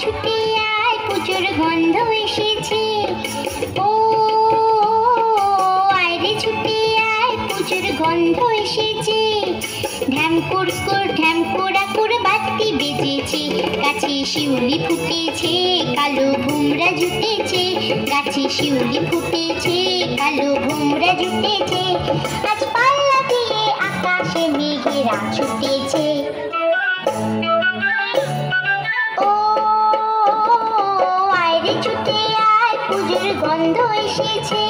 ছুটে আয় পুজোর গন্ধ এসেছে। ও আয়রে ছুটে আয় পুজোর গন্ধ এসেছে। ঢ্যাম পোড়া করে বাতি বেজেছে। গাছে শিউলি ফুটেছে, কালো ভোমরা জুটেছে। গাছে শিউলি ফুটেছে, কালো ভোমরা জুটেছে। আজ পাল্লা দিয়ে আকাশে মেঘেরা ছুটেছে। ছুটে আয় পুজোর গন্ধ এসেছে।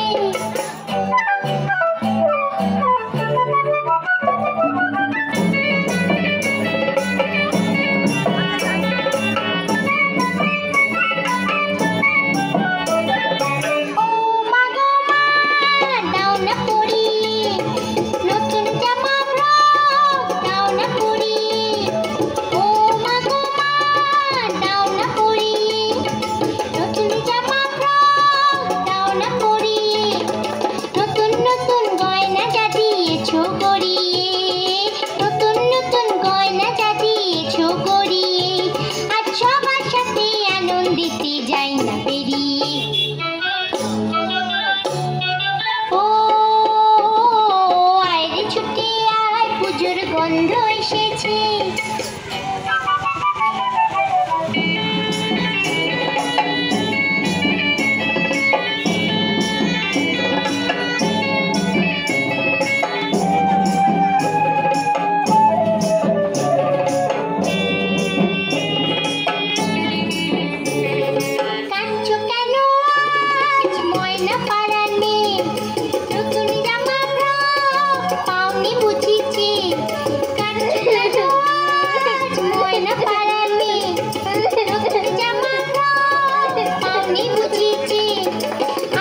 গন্ধ এসেছে। কাঁদছো কেন আজ ময়না পাড়ানে? নতুন জামা ফ্রক পাওনি বুঝিছি। ময়না পাড়ানে নতুন জামা ফ্রক পাওনি বুঝিছি।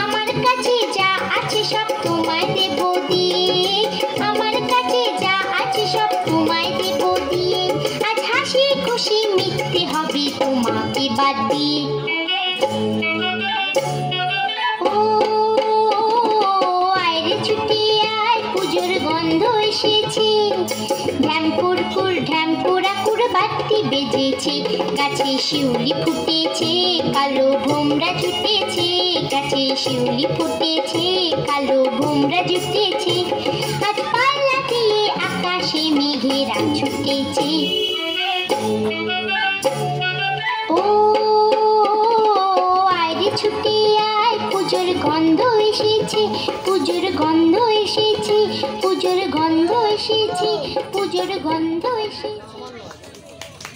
আমার কাছে যা আছে সব তোমায় দেব দিয়ে। আমার কাছে যা আছে সব তোমায় দেব দিয়ে। আজ হাসি খুশি মিটতে হবে তোমাকে বাদ দিয়ে। ও আয়রে ছুটে আয় পুজোর গন্ধ এসেছে। ঢ্যাম পোড়া বাতি বেজেছে। গাছে শিউলি ফুটেছে, কালো ভোমরা জুটেছে। গাছে শিউলি ফুটেছে, কালো ভোমরা জুটেছে। আজ পাল্লা দিয়ে আকাশে মেঘেরা ছুটেছে। ও আয়রে ছুটে আয় পুজোর গন্ধ এসেছে। পুজোর গন্ধ এসেছে, পুজোর গন্ধ এসেছে, পুজোর গন্ধ এসেছে।